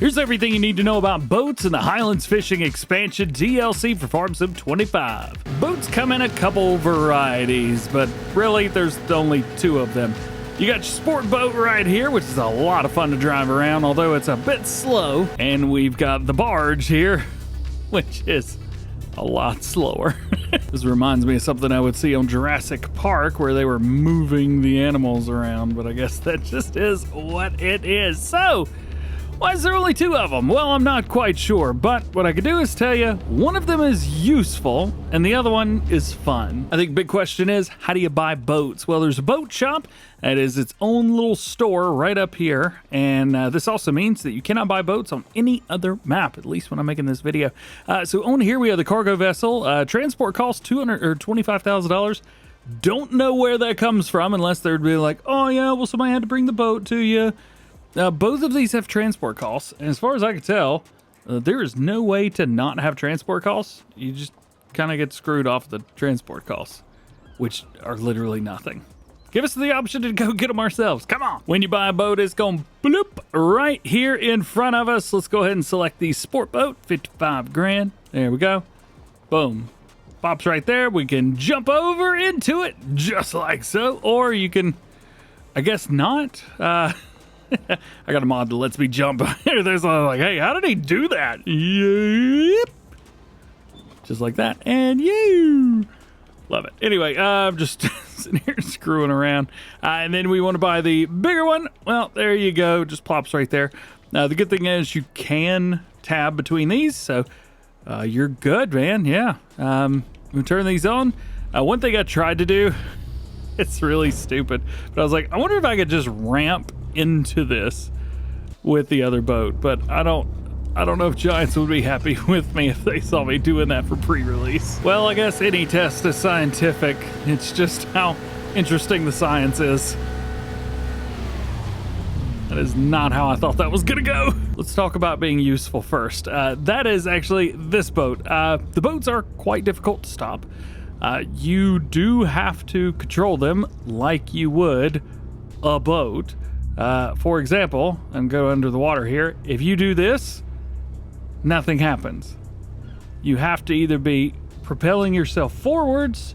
Here's everything you need to know about boats in the Highlands Fishing Expansion DLC for Farm Sim 25. Boats come in a couple varieties, but really there's only two of them. You got your sport boat right here, which is a lot of fun to drive around, although it's a bit slow. And we've got the barge here, which is a lot slower. This reminds me of something I would see on Jurassic Park where they were moving the animals around, but I guess that just is what it is. So, why is there only two of them? Well, I'm not quite sure, but what I could do is tell you one of them is useful and the other one is fun. I think the big question is, how do you buy boats? Well, there's a boat shop that is its own little store right up here, and this also means that you cannot buy boats on any other map, at least when I'm making this video. So on here we have the cargo vessel. Transport costs $25,000. Don't know where that comes from unless they'd be like, oh yeah, well somebody had to bring the boat to you. Both of these have transport costs, and as far as I can tell, there is no way to not have transport costs. You just kind of get screwed off the transport costs, which are literally nothing. Give us the option to go get them ourselves. Come on. When you buy a boat, it's going bloop right here in front of us. Let's go ahead and select the sport boat, 55 grand. There we go. Boom. Pops right there. We can jump over into it just like so, or you can, I guess not. I got a mod that lets me jump. There's like, hey, how did he do that? Yep. Just like that. And you love it. Anyway, I'm just sitting here screwing around. And then we want to buy the bigger one. Well, there you go. Just plops right there. The good thing is you can tab between these. So you're good, man. Yeah. We turn these on. One thing I tried to do, it's really stupid, but I was like, I wonder if I could just ramp into this with the other boat, but I don't know if Giants would be happy with me if they saw me doing that for pre-release. Well, I guess any test is scientific. It's just how interesting the science is. That is not how I thought that was gonna go. Let's talk about being useful first. That is actually this boat. The boats are quite difficult to stop. You do have to control them like you would a boat. For example, and go under the water here. If you do this, nothing happens. You have to either be propelling yourself forwards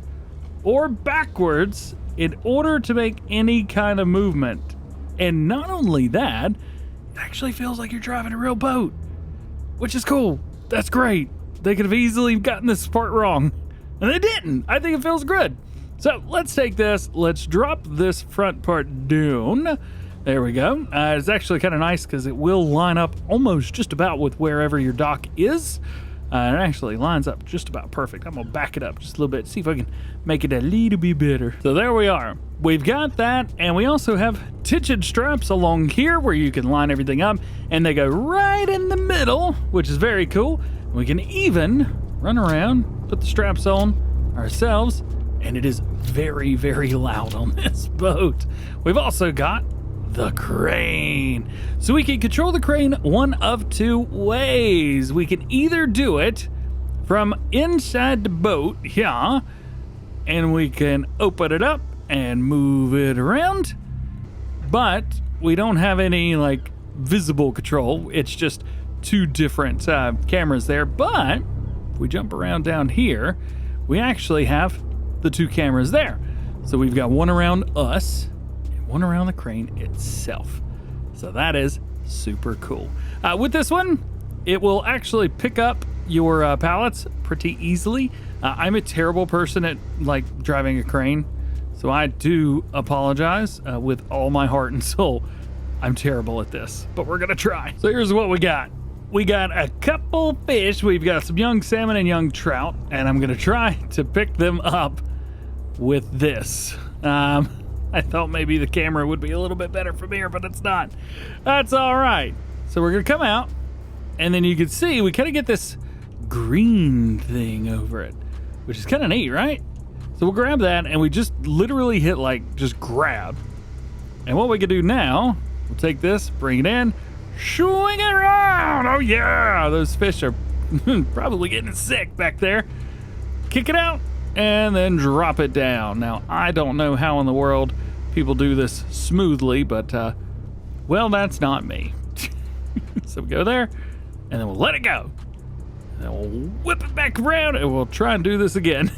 or backwards in order to make any kind of movement. And not only that, it actually feels like you're driving a real boat, which is cool. That's great. They could have easily gotten this part wrong, and they didn't. I think it feels good. So let's take this. Let's drop this front part down. There we go. It's actually kind of nice because it will line up almost just about with wherever your dock is. It actually lines up just about perfect. I'm going to back it up just a little bit, see if I can make it a little bit better. So there we are. We've got that, and we also have tension straps along here where you can line everything up, and they go right in the middle, which is very cool. We can even run around, put the straps on ourselves, and it is very, very loud on this boat. We've also got the crane. So we can control the crane one of two ways. We can either do it from inside the boat here, and we can open it up and move it around, but we don't have any like visible control. It's just two different cameras there. But if we jump around down here, we actually have the two cameras there. So we've got one around us, one around the crane itself. So that is super cool. With this one, it will actually pick up your pallets pretty easily. I'm a terrible person at like driving a crane, so I do apologize with all my heart and soul. I'm terrible at this, but we're gonna try. So here's what we got. We got a couple fish. We've got some young salmon and young trout, and I'm gonna try to pick them up with this. I thought maybe the camera would be a little bit better from here, but it's not. That's all right. So we're gonna come out, and then you can see we kind of get this green thing over it, which is kind of neat, right? So we'll grab that, and we just literally hit like just grab. And what we can do now, we'll take this, bring it in, swing it around. Oh yeah, those fish are probably getting sick back there. Kick it out, and then drop it down. Now, I don't know how in the world people do this smoothly, but, well, that's not me. So we go there, and then we'll let it go. And then we'll whip it back around, and we'll try and do this again.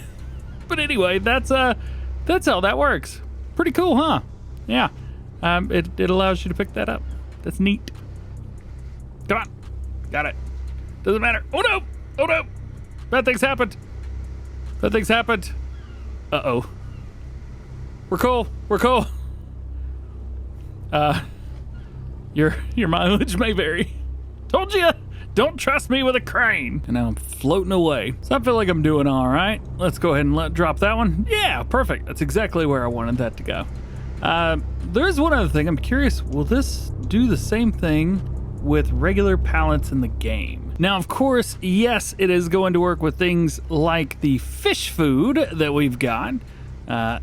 But anyway, that's how that works. Pretty cool, huh? Yeah. It allows you to pick that up. That's neat. Come on. Got it. Doesn't matter. Oh no! Oh no! Bad things happened. Bad things happened. Uh-oh. We're cool. We're cool. Your mileage may vary. Told you, don't trust me with a crane. And now I'm floating away. So I feel like I'm doing all right. Let's go ahead and drop that one. Yeah, perfect. That's exactly where I wanted that to go. There's one other thing. I'm curious, will this do the same thing with regular pallets in the game? Now, of course, yes, it is going to work with things like the fish food that we've got.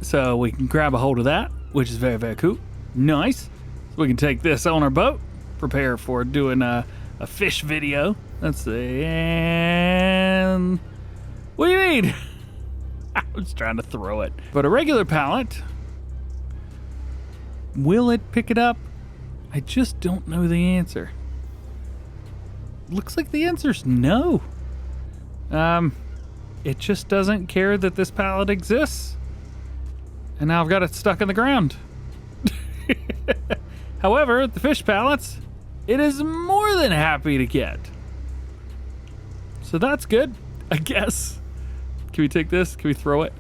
So we can grab a hold of that, which is very, very cool. Nice. So we can take this on our boat, prepare for doing a fish video. Let's see. And what do you need? I was trying to throw it. But a regular pallet, will it pick it up? I just don't know the answer. Looks like the answer's no. It just doesn't care that this pallet exists. And now I've got it stuck in the ground. However, the fish pallets, it is more than happy to get. So that's good, I guess. Can we take this? Can we throw it?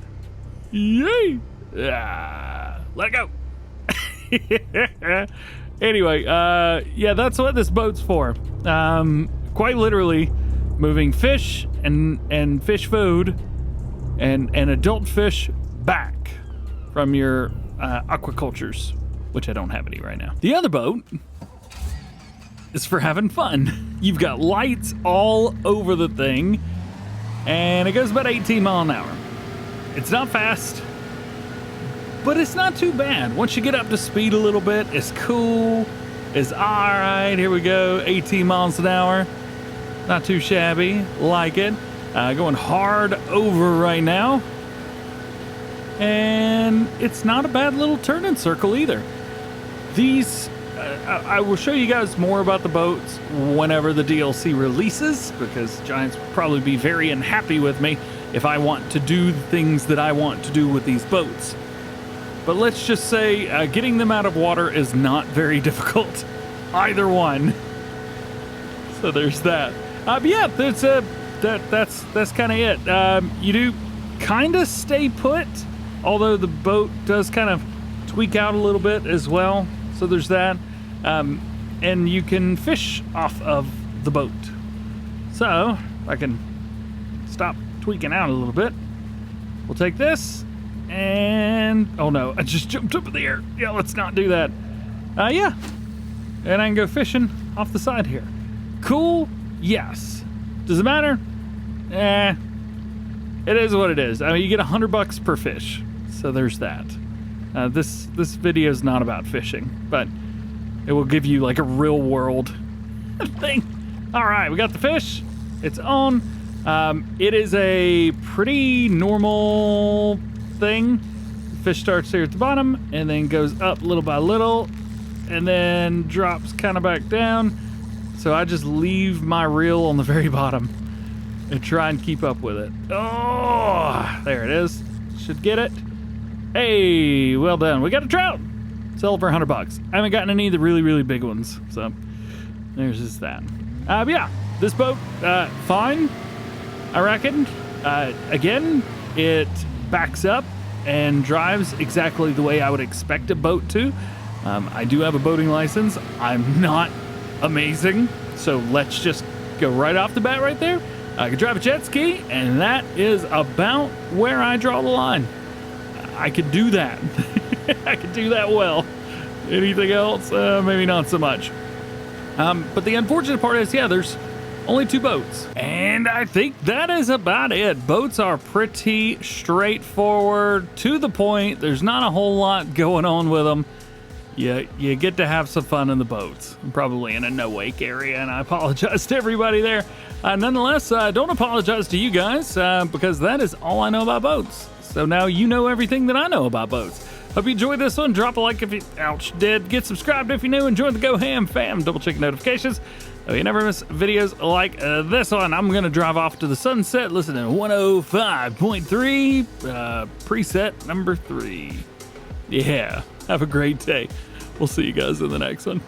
Yay! Let it go. Anyway, yeah, that's what this boat's for. Quite literally, moving fish and fish food and adult fish back from your aquacultures, which I don't have any right now. The other boat is for having fun. You've got lights all over the thing, and it goes about 18 miles an hour. It's not fast, but it's not too bad. Once you get up to speed a little bit, it's cool. It's all right. Here we go, 18 miles an hour. Not too shabby, like it. Going hard over right now. And it's not a bad little turning circle either. These, I will show you guys more about the boats whenever the DLC releases, because Giants will probably be very unhappy with me if I want to do the things that I want to do with these boats. But let's just say getting them out of water is not very difficult. Either one. So there's that. But yeah, that's kind of it. You do kind of stay put, although the boat does kind of tweak out a little bit as well. So there's that. And you can fish off of the boat. So I can stop tweaking out a little bit. We'll take this and, oh no, I just jumped up in the air. Yeah, let's not do that. Yeah, and I can go fishing off the side here. Cool, yes. Does it matter? It is what it is. I mean, you get $100 per fish, so there's that. This video is not about fishing, but it will give you like a real world thing. All right, we got the fish. It's on. It is a pretty normal thing. The fish starts here at the bottom and then goes up little by little and then drops kind of back down. So I just leave my reel on the very bottom and try and keep up with it. Oh, there it is. Should get it. Hey, well done. We got a trout. Sell it for $100. I haven't gotten any of the really, really big ones. So there's just that. But yeah, this boat, fine, I reckon. Again, it backs up and drives exactly the way I would expect a boat to. I do have a boating license. I'm not amazing, so let's just go right off the bat right there. I can drive a jet ski, and that is about where I draw the line. I could do that. I could do that well. Anything else? Maybe not so much. But the unfortunate part is, yeah, there's only 2 boats. And I think that is about it. Boats are pretty straightforward, to the point. There's not a whole lot going on with them. You get to have some fun in the boats. I'm probably in a no-wake area, and I apologize to everybody there. Nonetheless, don't apologize to you guys, because that is all I know about boats. So now you know everything that I know about boats. Hope you enjoyed this one. Drop a like if you, ouch, did. Get subscribed if you're new, and join the GoHam fam. Double check notifications. You never miss videos like this one. I'm going to drive off to the sunset, listen to 105.3, preset number 3. Yeah, have a great day. We'll see you guys in the next one.